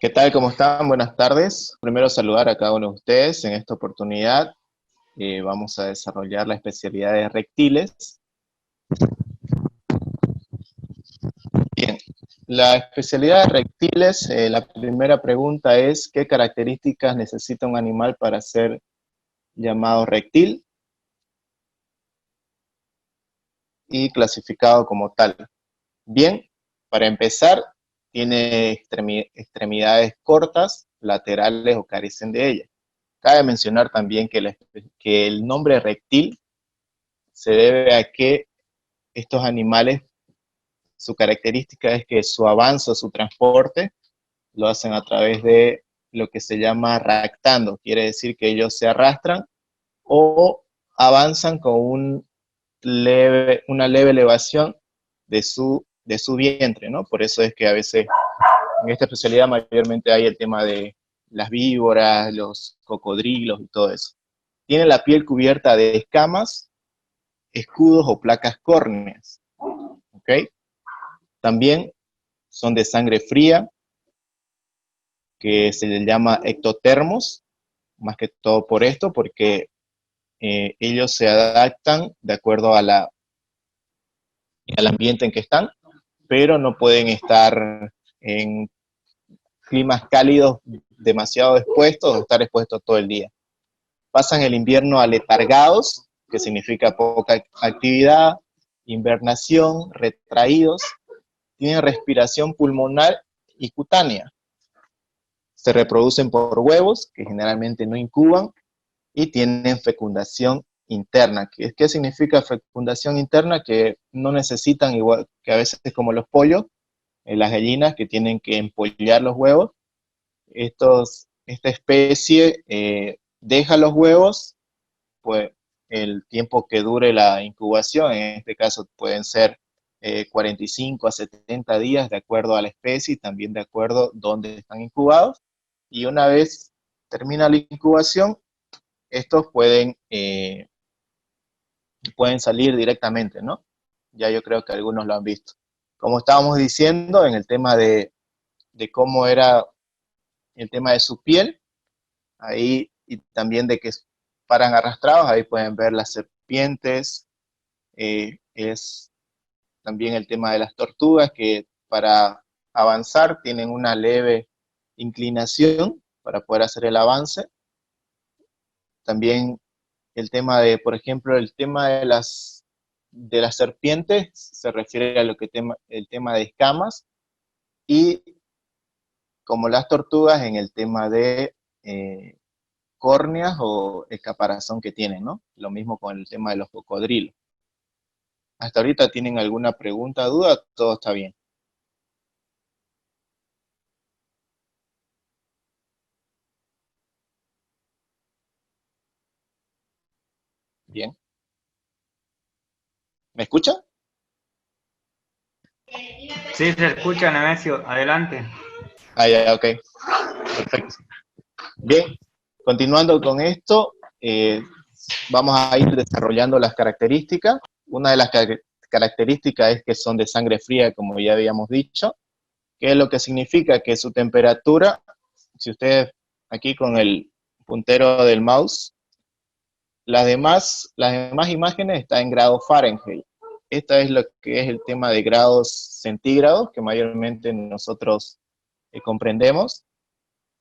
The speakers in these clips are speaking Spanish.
¿Qué tal? ¿Cómo están? Buenas tardes. Primero saludar a cada uno de ustedes. En esta oportunidad vamos a desarrollar la especialidad de reptiles. Bien, la especialidad de reptiles, la primera pregunta es, ¿qué características necesita un animal para ser llamado reptil y clasificado como tal? Bien, para empezar, tiene extremidades cortas, laterales o carecen de ellas. Cabe mencionar también que el nombre reptil se debe a que estos animales, su característica es que su avance o su transporte lo hacen a través de lo que se llama ractando, quiere decir que ellos se arrastran o avanzan con una leve elevación de su vientre, ¿no? Por eso es que a veces en esta especialidad mayormente hay el tema de las víboras, los cocodrilos y todo eso. Tiene la piel cubierta de escamas, escudos o placas córneas, ¿ok? También son de sangre fría, que se les llama ectotermos, más que todo por esto, porque ellos se adaptan de acuerdo al ambiente en que están, pero no pueden estar en climas cálidos demasiado expuestos o estar expuestos todo el día. Pasan el invierno aletargados, que significa poca actividad, invernación, retraídos, tienen respiración pulmonar y cutánea. Se reproducen por huevos, que generalmente no incuban, y tienen fecundación interna. ¿Qué significa fecundación interna? Que no necesitan, igual que a veces como los pollos, las gallinas que tienen que empollar los huevos. Esta especie deja los huevos, pues el tiempo que dure la incubación, en este caso pueden ser 45 a 70 días de acuerdo a la especie y también de acuerdo a dónde están incubados. Y una vez termina la incubación, estos pueden salir directamente, ¿no? Ya yo creo que algunos lo han visto. Como estábamos diciendo en el tema de cómo era el tema de su piel, ahí, y también de que paran arrastrados, ahí pueden ver las serpientes, es también el tema de las tortugas, que para avanzar tienen una leve inclinación para poder hacer el avance. También el tema de, por ejemplo, el tema de las serpientes se refiere a el tema de escamas, y como las tortugas en el tema de córneas o el caparazón que tienen, ¿no? Lo mismo con el tema de los cocodrilos. Hasta ahorita, ¿tienen alguna pregunta, duda? Todo está bien. Bien. ¿Me escucha? Sí, se escucha, Nemesio. Adelante. Ah, ya, ok. Perfecto. Bien. Continuando con esto, vamos a ir desarrollando las características. Una de las características es que son de sangre fría, como ya habíamos dicho, que es lo que significa que su temperatura, si ustedes aquí con el puntero del mouse, las demás imágenes están en grados Fahrenheit. Esta es lo que es el tema de grados centígrados, que mayormente nosotros comprendemos.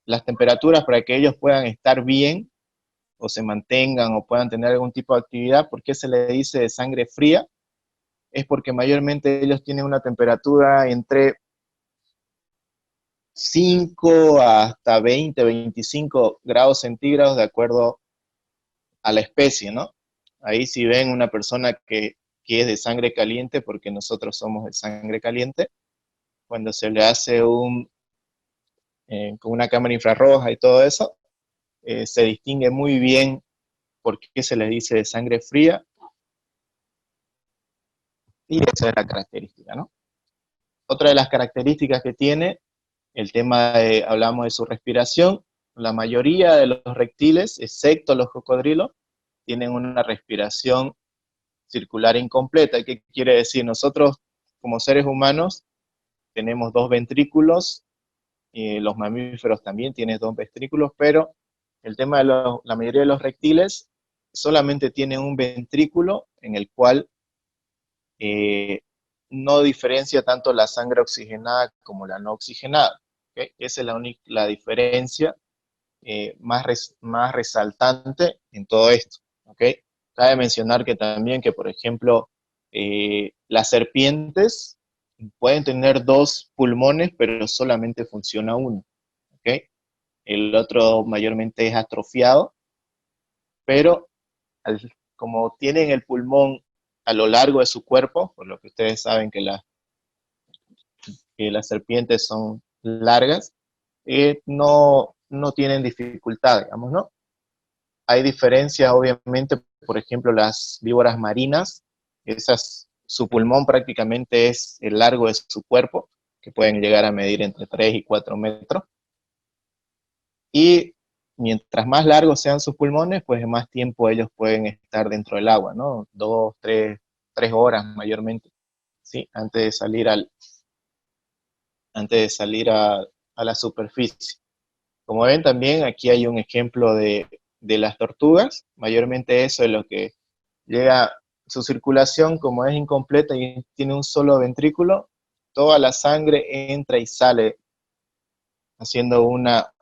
Las temperaturas para que ellos puedan estar bien o se mantengan o puedan tener algún tipo de actividad. ¿Por qué se le dice de sangre fría? Es porque mayormente ellos tienen una temperatura entre 5 hasta 20, 25 grados centígrados de acuerdo a la especie, ¿no? Ahí si ven una persona que es de sangre caliente, porque nosotros somos de sangre caliente, cuando se le hace con una cámara infrarroja y todo eso, se distingue muy bien por qué se le dice de sangre fría, y esa es la característica, ¿no? Otra de las características que tiene, hablamos de su respiración. La mayoría de los reptiles, excepto los cocodrilos, tienen una respiración circular incompleta. ¿Qué quiere decir? Nosotros, como seres humanos, tenemos dos ventrículos los mamíferos también tienen dos ventrículos, pero el tema de la mayoría de los reptiles solamente tienen un ventrículo en el cual no diferencia tanto la sangre oxigenada como la no oxigenada. ¿Okay? Esa es la diferencia más resaltante en todo esto. ¿Okay? Cabe mencionar que también que, por ejemplo, las serpientes pueden tener dos pulmones, pero solamente funciona uno. ¿Okay? El otro mayormente es atrofiado, pero como tienen el pulmón a lo largo de su cuerpo, por lo que ustedes saben que las serpientes son largas, no tienen dificultad, digamos, ¿no? Hay diferencias, obviamente, por ejemplo, las víboras marinas, su pulmón prácticamente es el largo de su cuerpo, que pueden llegar a medir entre 3 y 4 metros. Y mientras más largos sean sus pulmones, pues más tiempo ellos pueden estar dentro del agua, ¿no? 2, 3 horas mayormente, ¿sí? Antes de salir a la superficie. Como ven, también aquí hay un ejemplo de las tortugas, mayormente eso es lo que llega, su circulación como es incompleta y tiene un solo ventrículo, toda la sangre entra y sale haciendo una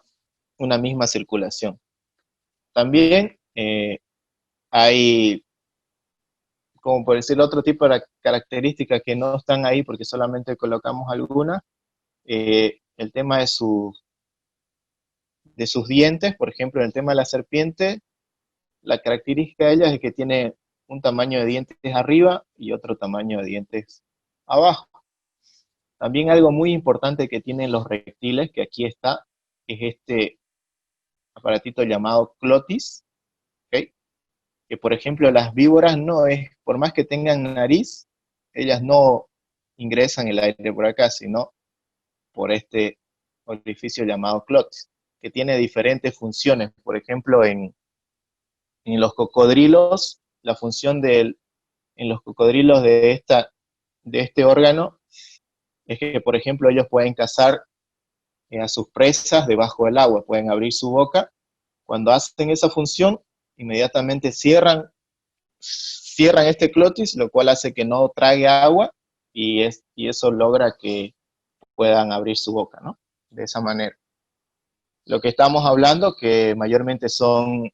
misma circulación. También hay, como por decir, otro tipo de características que no están ahí porque solamente colocamos algunas, el tema de sus dientes, por ejemplo, en el tema de la serpiente, la característica de ella es que tiene un tamaño de dientes arriba y otro tamaño de dientes abajo. También algo muy importante que tienen los reptiles, que aquí está, es este aparatito llamado clotis, ¿okay? Que por ejemplo las víboras por más que tengan nariz, ellas no ingresan el aire por acá, sino por este orificio llamado clotis, que tiene diferentes funciones. Por ejemplo, en los cocodrilos, la función en los cocodrilos de este órgano es que, por ejemplo, ellos pueden cazar a sus presas debajo del agua, pueden abrir su boca. Cuando hacen esa función, inmediatamente cierran este clotis, lo cual hace que no trague agua y eso logra que puedan abrir su boca, ¿no? De esa manera. Lo que estamos hablando, que mayormente son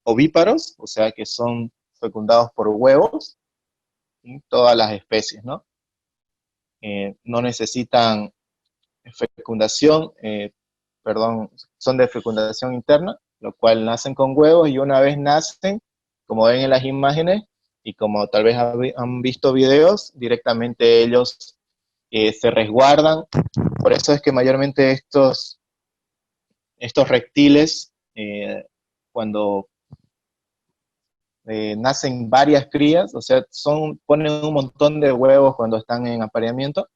ovíparos, o sea que son fecundados por huevos, ¿sí? Todas las especies, ¿no? No necesitan fecundación, perdón, son de fecundación interna, lo cual nacen con huevos y una vez nacen, como ven en las imágenes, y como tal vez han visto videos, directamente ellos se resguardan. Por eso es que mayormente estos reptiles, cuando nacen varias crías, o sea, ponen un montón de huevos cuando están en apareamiento,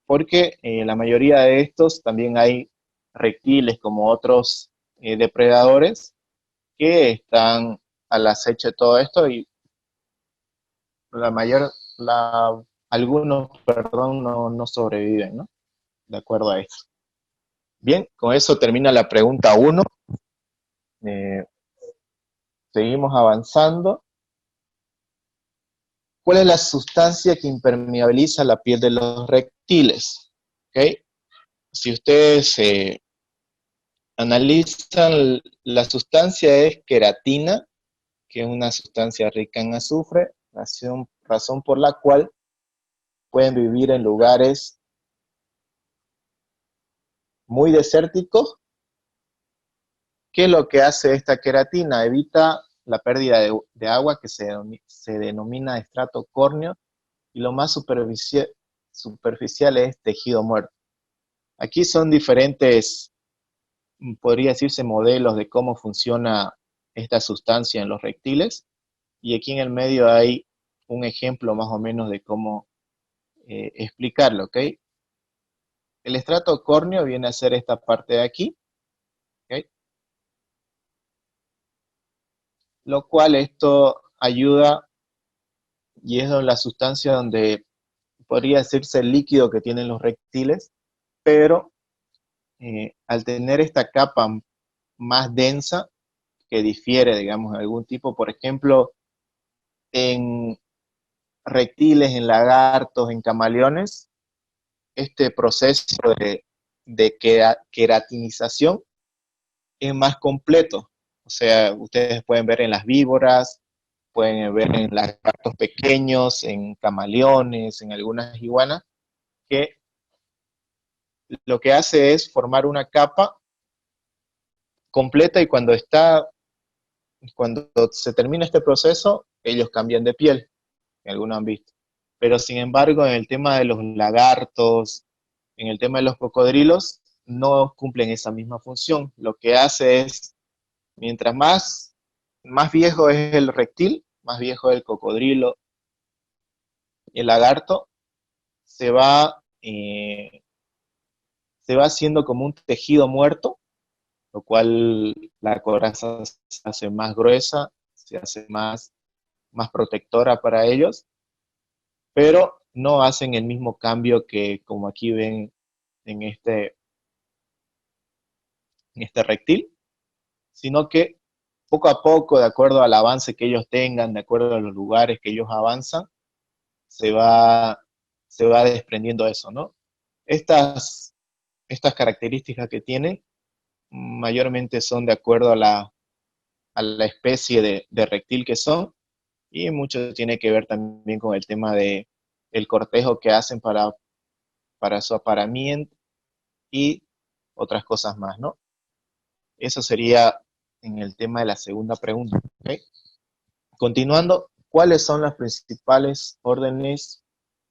porque la mayoría de estos también hay reptiles como otros depredadores que están al acecho de todo esto y la mayor, algunos, perdón, no sobreviven, ¿no? De acuerdo a eso. Bien, con eso termina la pregunta 1. Seguimos avanzando. ¿Cuál es la sustancia que impermeabiliza la piel de los reptiles? ¿Okay? Si ustedes analizan, la sustancia es queratina, que es una sustancia rica en azufre, razón por la cual pueden vivir en lugares muy desérticos. ¿Qué es lo que hace esta queratina? Evita la pérdida de agua, que se denomina estrato córneo, y lo más superficial es tejido muerto. Aquí son diferentes, podría decirse, modelos de cómo funciona esta sustancia en los reptiles, y aquí en el medio hay un ejemplo más o menos de cómo explicarlo, ¿ok? El estrato córneo viene a ser esta parte de aquí, ¿ok? Lo cual esto ayuda, y es la sustancia donde podría decirse el líquido que tienen los reptiles, pero al tener esta capa más densa, que difiere, digamos, de algún tipo, por ejemplo, en reptiles, en lagartos, en camaleones, este proceso de queratinización es más completo. O sea, ustedes pueden ver en las víboras, pueden ver en lagartos pequeños, en camaleones, en algunas iguanas, que lo que hace es formar una capa completa y cuando se termina este proceso, ellos cambian de piel, que algunos han visto. Pero sin embargo, en el tema de los lagartos, en el tema de los cocodrilos, no cumplen esa misma función. Lo que hace es, mientras más viejo es el reptil, más viejo es el cocodrilo, el lagarto, se va, se va haciendo como un tejido muerto, lo cual la coraza se hace más gruesa, se hace más protectora para ellos, pero no hacen el mismo cambio que como aquí ven en este reptil, sino que poco a poco, de acuerdo al avance que ellos tengan, de acuerdo a los lugares que ellos avanzan, se va, se va desprendiendo eso, ¿no? Estas características que tienen mayormente son de acuerdo a la especie de reptil que son, y mucho tiene que ver también con el tema de el cortejo que hacen para su apareamiento y otras cosas más, ¿no? Eso sería en el tema de la segunda pregunta, ¿ok? Continuando, ¿cuáles son las principales órdenes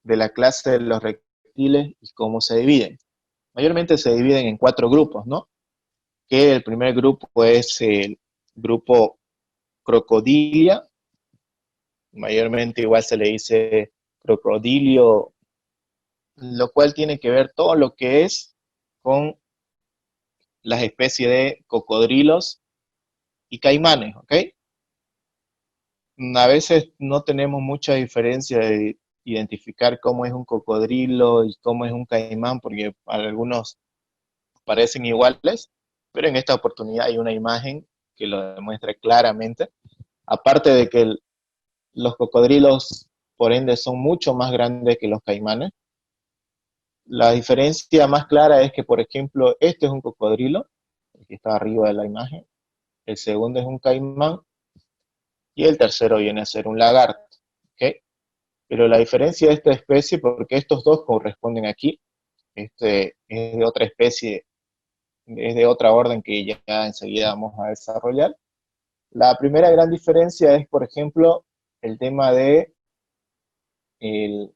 de la clase de los reptiles y cómo se dividen? Mayormente se dividen en 4 grupos, ¿no? Que el primer grupo es el grupo Crocodilia, mayormente igual se le dice crocodilio, lo cual tiene que ver todo lo que es con las especies de cocodrilos y caimanes, ¿ok? A veces no tenemos mucha diferencia de identificar cómo es un cocodrilo y cómo es un caimán, porque para algunos parecen iguales, pero en esta oportunidad hay una imagen que lo demuestra claramente. Aparte de que los cocodrilos, por ende, son mucho más grandes que los caimanes, la diferencia más clara es que, por ejemplo, este es un cocodrilo, el que está arriba de la imagen, el segundo es un caimán, y el tercero viene a ser un lagarto, ¿ok? Pero la diferencia de esta especie, porque estos dos corresponden aquí, este es de otra especie, es de otra orden que ya enseguida vamos a desarrollar. La primera gran diferencia es, por ejemplo, el tema de el,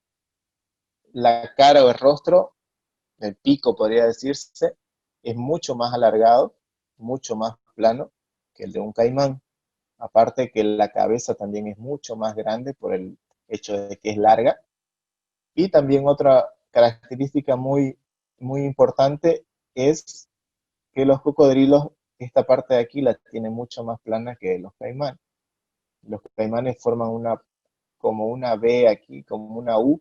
la cara o el rostro, el pico podría decirse, es mucho más alargado, mucho más plano que el de un caimán. Aparte que la cabeza también es mucho más grande por el hecho de que es larga. Y también otra característica muy importante es que los cocodrilos, esta parte de aquí la tienen mucho más plana que los caimanes. Los caimanes forman como una V aquí, como una U,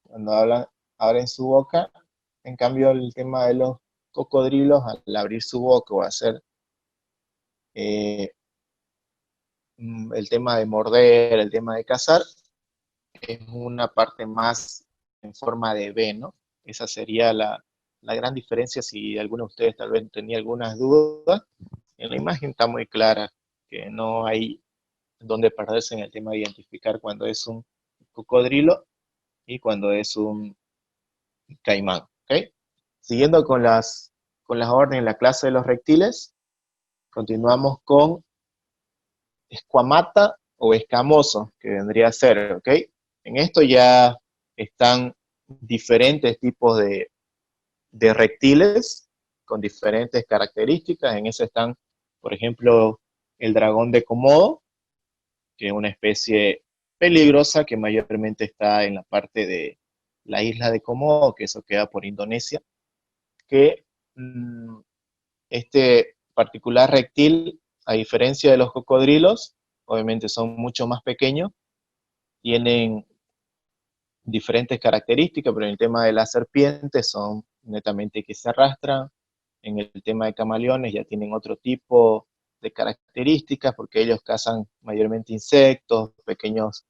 cuando abren su boca. En cambio, el tema de los cocodrilos, al abrir su boca o hacer eh, el tema de morder, el tema de cazar, es una parte más en forma de V, ¿no? Esa sería la gran diferencia. Si alguno de ustedes tal vez tenía algunas dudas, en la imagen está muy clara que no hay donde perderse en el tema de identificar cuando es un cocodrilo y cuando es un caimán, ¿ok? Siguiendo con las órdenes, la clase de los reptiles, continuamos con escuamata o escamoso, que vendría a ser, ¿ok? En esto ya están diferentes tipos de reptiles con diferentes características. En eso están, por ejemplo, el dragón de Komodo, que es una especie peligrosa que mayormente está en la parte de la isla de Komodo, que eso queda por Indonesia, que este particular reptil, a diferencia de los cocodrilos, obviamente son mucho más pequeños, tienen diferentes características, pero en el tema de las serpientes son netamente que se arrastran. En el tema de camaleones ya tienen otro tipo de características, porque ellos cazan mayormente insectos, pequeños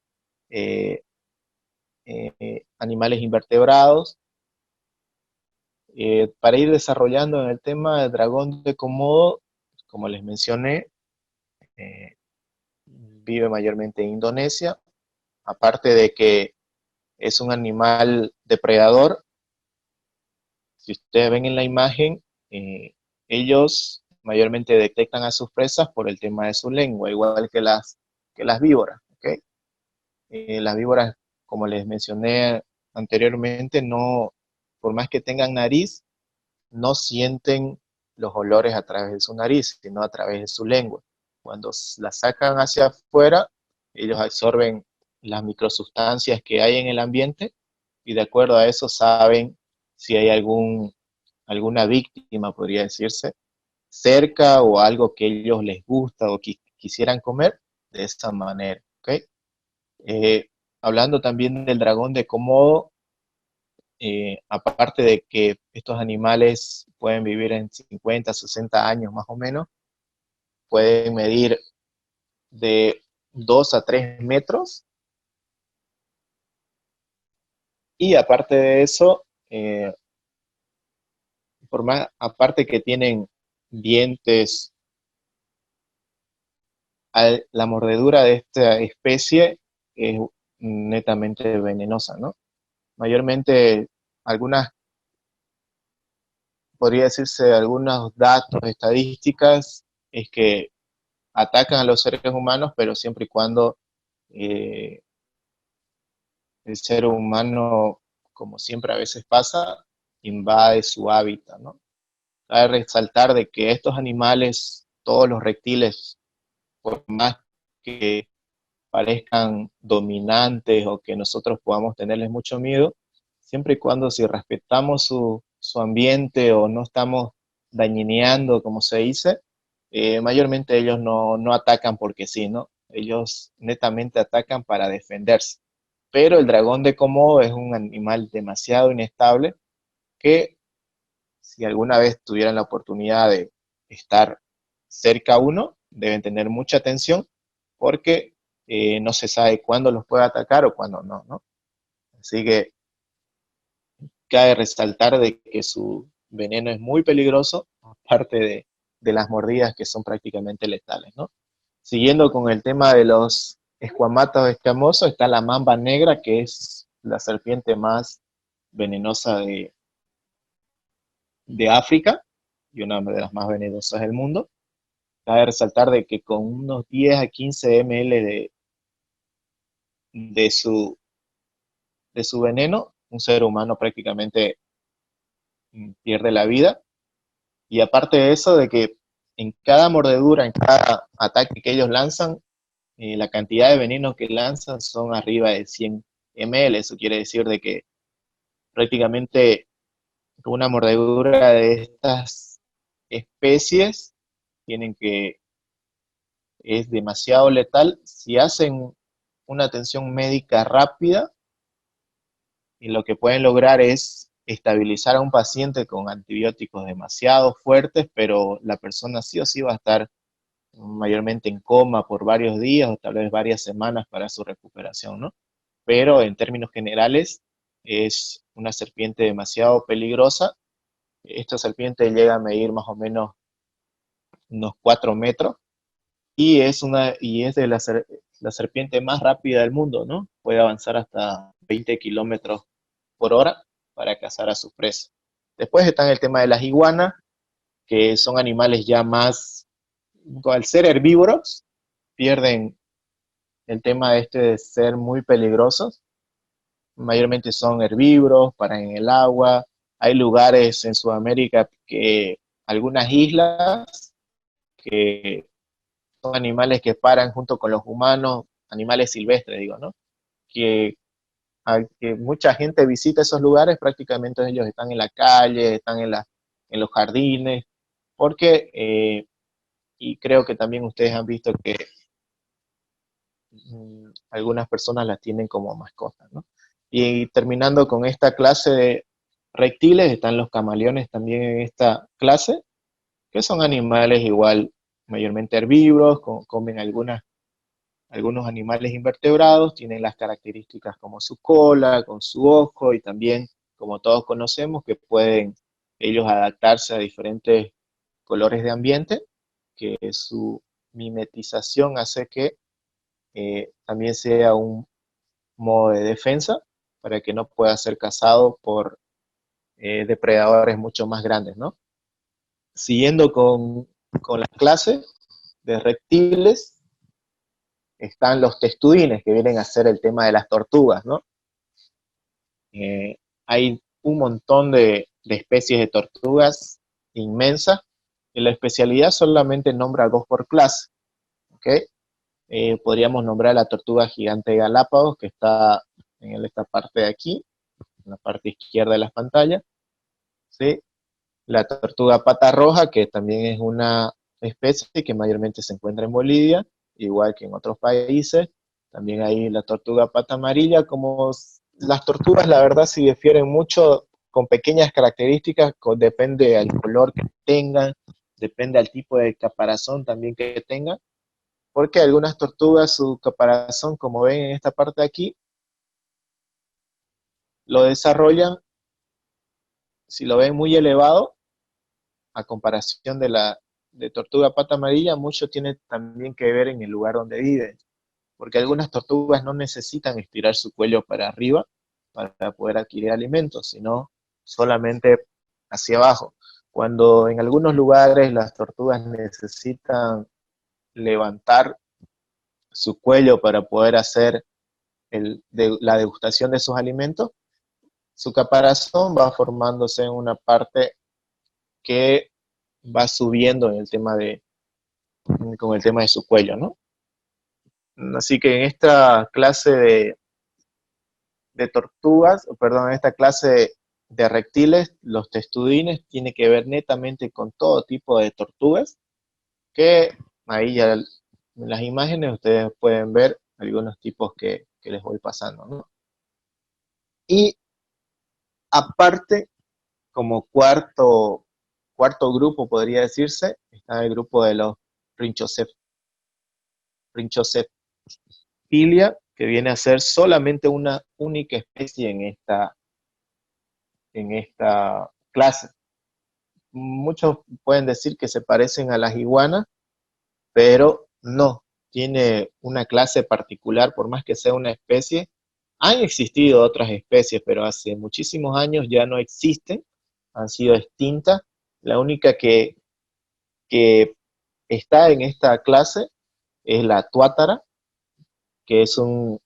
animales invertebrados. Para ir desarrollando en el tema del dragón de Komodo, como les mencioné, eh, vive mayormente en Indonesia, aparte de que es un animal depredador. Si ustedes ven en la imagen, ellos mayormente detectan a sus presas por el tema de su lengua, igual que las víboras. ¿Okay? Las víboras, como les mencioné anteriormente, no, por más que tengan nariz, no sienten los olores a través de su nariz, sino a través de su lengua. Cuando la sacan hacia afuera, ellos absorben las microsustancias que hay en el ambiente y de acuerdo a eso saben si hay alguna víctima, podría decirse, cerca o algo que ellos les gusta o quisieran comer de esta manera. ¿Okay? Hablando también del dragón de Komodo, aparte de que estos animales pueden vivir en 50, 60 años más o menos, pueden medir de 2 a 3 metros, y aparte de eso, por más, aparte que tienen dientes, la mordedura de esta especie es netamente venenosa, ¿no? Mayormente, algunas, podría decirse, algunos datos, estadísticas, es que atacan a los seres humanos, pero siempre y cuando eh, el ser humano, como siempre a veces pasa, invade su hábitat, ¿no? Cabe resaltar de que estos animales, todos los reptiles, por más que parezcan dominantes o que nosotros podamos tenerles mucho miedo, siempre y cuando si respetamos su ambiente o no estamos dañineando, como se dice, mayormente ellos no atacan porque sí, ¿no? Ellos netamente atacan para defenderse. Pero el dragón de Komodo es un animal demasiado inestable que si alguna vez tuvieran la oportunidad de estar cerca a uno, deben tener mucha atención porque no se sabe cuándo los puede atacar o cuándo no, ¿no? Así que cabe resaltar de que su veneno es muy peligroso, aparte de las mordidas que son prácticamente letales, ¿no? Siguiendo con el tema de los escuamatos escamosos, está la mamba negra, que es la serpiente más venenosa de África y una de las más venenosas del mundo. Cabe resaltar de que con unos 10 a 15 ml de su, de su veneno, un ser humano prácticamente pierde la vida. Y aparte de eso, de que en cada mordedura, en cada ataque que ellos lanzan, la cantidad de veneno que lanzan son arriba de 100 ml. Eso quiere decir de que prácticamente una mordedura de estas especies tienen que es demasiado letal. Si hacen una atención médica rápida, y lo que pueden lograr es estabilizar a un paciente con antibióticos demasiado fuertes, pero la persona sí o sí va a estar mayormente en coma por varios días o tal vez varias semanas para su recuperación, ¿no? Pero en términos generales es una serpiente demasiado peligrosa. Esta serpiente llega a medir más o menos unos 4 metros y es de la serpiente más rápida del mundo, ¿no? Puede avanzar hasta 20 kilómetros por hora para cazar a sus presas. Después está el tema de las iguanas, que son animales ya más, al ser herbívoros, pierden el tema de de ser muy peligrosos. Mayormente son herbívoros, paran en el agua. Hay lugares en Sudamérica que algunas islas que son animales que paran junto con los humanos, animales silvestres, digo, ¿no? Que, que mucha gente visita esos lugares, prácticamente ellos están en la calle, están en los jardines, porque, y creo que también ustedes han visto que algunas personas las tienen como mascotas, ¿no? Y terminando con esta clase de reptiles, están los camaleones también en esta clase, que son animales igual, mayormente herbívoros, comen algunos animales invertebrados, tienen las características como su cola, con su ojo, y también, como todos conocemos, que pueden ellos adaptarse a diferentes colores de ambiente, que su mimetización hace que también sea un modo de defensa para que no pueda ser cazado por depredadores mucho más grandes, ¿no? Siguiendo con las clases de reptiles, están los testudines, que vienen a ser el tema de las tortugas, ¿no? Hay un montón de especies de tortugas inmensas, y la especialidad solamente nombra dos por clase, ¿ok? Podríamos nombrar la tortuga gigante de Galápagos, que está en esta parte de aquí, en la parte izquierda de la pantalla, ¿sí? La tortuga pata roja, que también es una especie que mayormente se encuentra en Bolivia, igual que en otros países. También hay la tortuga pata amarilla. Como las tortugas, la verdad, sí difieren mucho, con pequeñas características, depende del color que tengan, depende del tipo de caparazón también que tengan, porque algunas tortugas, su caparazón, como ven en esta parte de aquí, lo desarrollan, si lo ven muy elevado, a comparación de tortuga pata amarilla, mucho tiene también que ver en el lugar donde vive, porque algunas tortugas no necesitan estirar su cuello para arriba para poder adquirir alimentos, sino solamente hacia abajo. Cuando en algunos lugares las tortugas necesitan levantar su cuello para poder hacer la degustación de sus alimentos, su caparazón va formándose en una parte que va subiendo en el tema con el tema de su cuello, ¿no? Así que en esta clase de tortugas, perdón, en esta clase de reptiles, los testudines tiene que ver netamente con todo tipo de tortugas, que ahí ya en las imágenes ustedes pueden ver algunos tipos que les voy pasando, ¿no? Y aparte, como cuarto grupo, podría decirse, está el grupo de los Rinchocephilia, que viene a ser solamente una única especie en esta clase. Muchos pueden decir que se parecen a las iguanas, pero no, tiene una clase particular, por más que sea una especie. Han existido otras especies, pero hace muchísimos años ya no existen, han sido extintas. La única que está en esta clase es la tuátara, que es un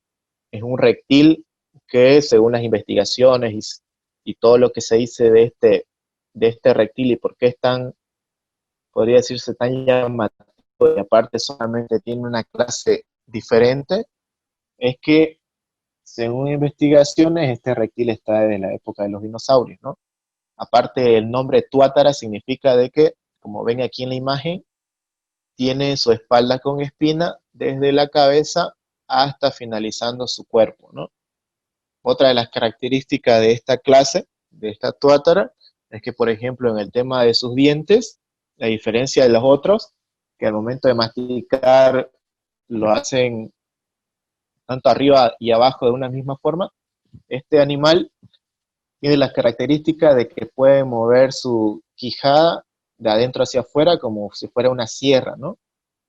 reptil que, según las investigaciones y todo lo que se dice de este reptil y por qué es tan, podría decirse, tan llamativo, y aparte solamente tiene una clase diferente, es que, según investigaciones, este reptil está desde la época de los dinosaurios, ¿no? Aparte, el nombre tuátara significa de que, como ven aquí en la imagen, tiene su espalda con espina desde la cabeza hasta finalizando su cuerpo, ¿no? Otra de las características de esta clase, de esta tuátara, es que, por ejemplo, en el tema de sus dientes, la diferencia de los otros, que al momento de masticar lo hacen tanto arriba y abajo de una misma forma, este animal tiene las características de que puede mover su quijada de adentro hacia afuera como si fuera una sierra, ¿no?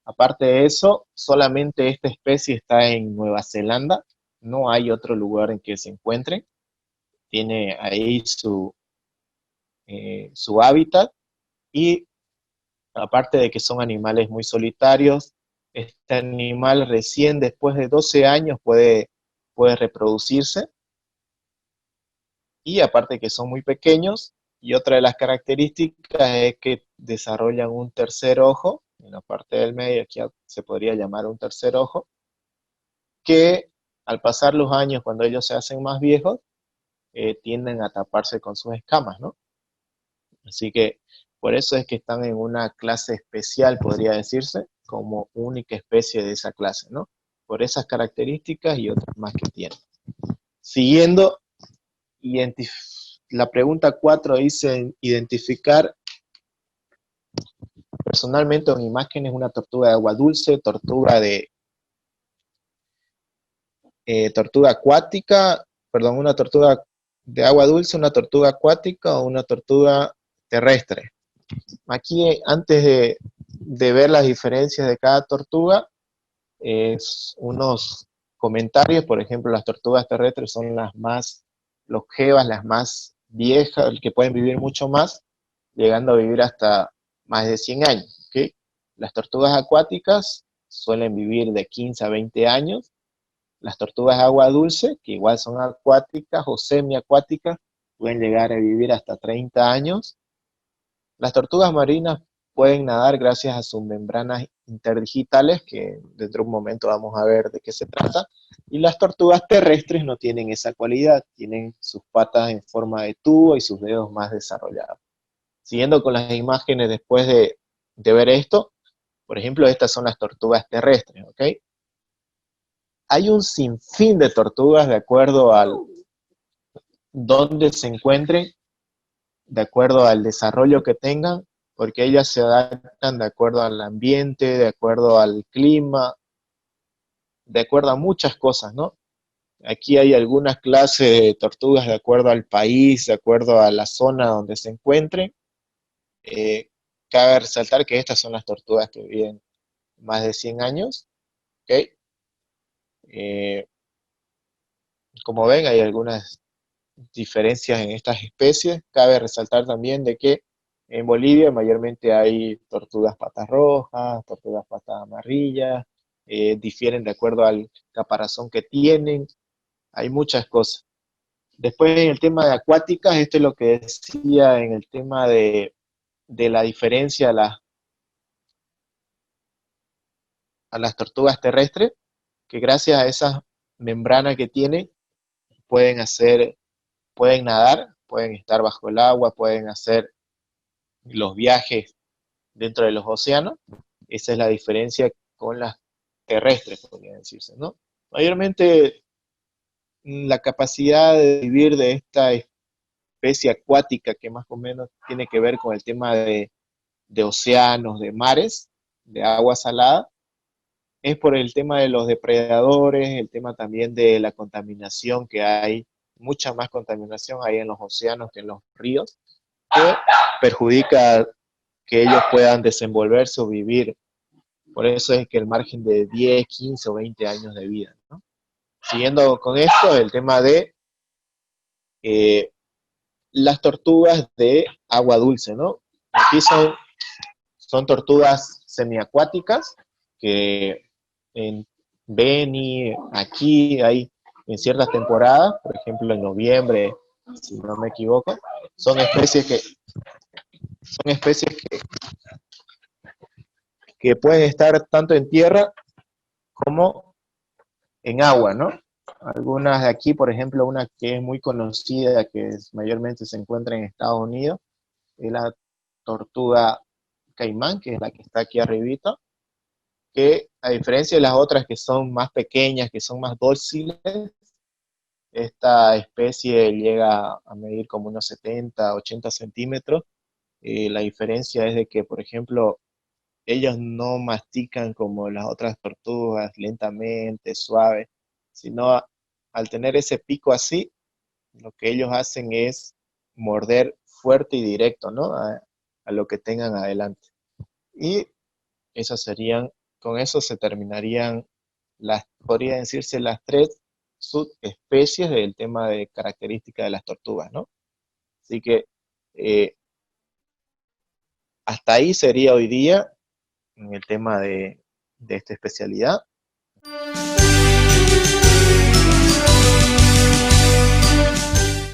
Aparte de eso, solamente esta especie está en Nueva Zelanda, no hay otro lugar en que se encuentre, tiene ahí su hábitat, y aparte de que son animales muy solitarios, este animal recién después de 12 años puede reproducirse, y aparte de que son muy pequeños, y otra de las características es que desarrollan un tercer ojo, en la parte del medio, aquí se podría llamar un tercer ojo, que al pasar los años, cuando ellos se hacen más viejos, tienden a taparse con sus escamas, ¿no? Así que por eso es que están en una clase especial, podría decirse, como única especie de esa clase, ¿no? Por esas características y otras más que tienen. Siguiendo, la pregunta 4 dice identificar personalmente en imágenes una tortuga de agua dulce, tortuga acuática, perdón, una tortuga de agua dulce, una tortuga acuática o una tortuga terrestre. Aquí, antes de ver las diferencias de cada tortuga, unos comentarios. Por ejemplo, las tortugas terrestres son las más longevas, las más viejas, que pueden vivir mucho más, llegando a vivir hasta más de 100 años. ¿Okay? Las tortugas acuáticas suelen vivir de 15 a 20 años. Las tortugas de agua dulce, que igual son acuáticas o semiacuáticas, pueden llegar a vivir hasta 30 años. Las tortugas marinas pueden nadar gracias a sus membranas interdigitales, que dentro de un momento vamos a ver de qué se trata, y las tortugas terrestres no tienen esa cualidad, tienen sus patas en forma de tubo y sus dedos más desarrollados. Siguiendo con las imágenes después de ver esto, por ejemplo, estas son las tortugas terrestres, ¿ok? Hay un sinfín de tortugas de acuerdo al dónde se encuentren, de acuerdo al desarrollo que tengan, porque ellas se adaptan de acuerdo al ambiente, de acuerdo al clima, de acuerdo a muchas cosas, ¿no? Aquí hay algunas clases de tortugas de acuerdo al país, de acuerdo a la zona donde se encuentren. Cabe resaltar que estas son las tortugas que viven más de 100 años, ¿ok? Como ven, hay algunas diferencias en estas especies. Cabe resaltar también de que en Bolivia mayormente hay tortugas patas rojas, tortugas patas amarillas, difieren de acuerdo al caparazón que tienen, hay muchas cosas. Después en el tema de acuáticas, esto es lo que decía en el tema de la diferencia a las tortugas terrestres, que gracias a esas membranas que tienen, pueden nadar, pueden estar bajo el agua, pueden hacer los viajes dentro de los océanos. Esa es la diferencia con las terrestres, podría decirse, ¿no? Mayormente la capacidad de vivir de esta especie acuática, que más o menos tiene que ver con el tema de océanos, de mares, de agua salada, es por el tema de los depredadores, el tema también de la contaminación que hay, mucha más contaminación hay en los océanos que en los ríos, que perjudica que ellos puedan desenvolverse o vivir. Por eso es que el margen de 10, 15 o 20 años de vida, ¿no? Siguiendo con esto, el tema de las tortugas de agua dulce, ¿no? Aquí son tortugas semiacuáticas que en Beni, aquí hay en ciertas temporadas, por ejemplo en noviembre, si no me equivoco, son especies que pueden estar tanto en tierra como en agua, ¿no? Algunas de aquí, por ejemplo, una que es muy conocida, mayormente se encuentra en Estados Unidos, es la tortuga caimán, que es la que está aquí arribita, que a diferencia de las otras que son más pequeñas, que son más dóciles, esta especie llega a medir como unos 70, 80 centímetros. La diferencia es de que, por ejemplo, ellos no mastican como las otras tortugas, lentamente, suave, sino al tener ese pico así, lo que ellos hacen es morder fuerte y directo, ¿no? A lo que tengan adelante. Y esas serían, con eso se terminarían podría decirse las tres subespecies del tema de características de las tortugas, ¿no? Así que hasta ahí sería hoy día en el tema de esta especialidad.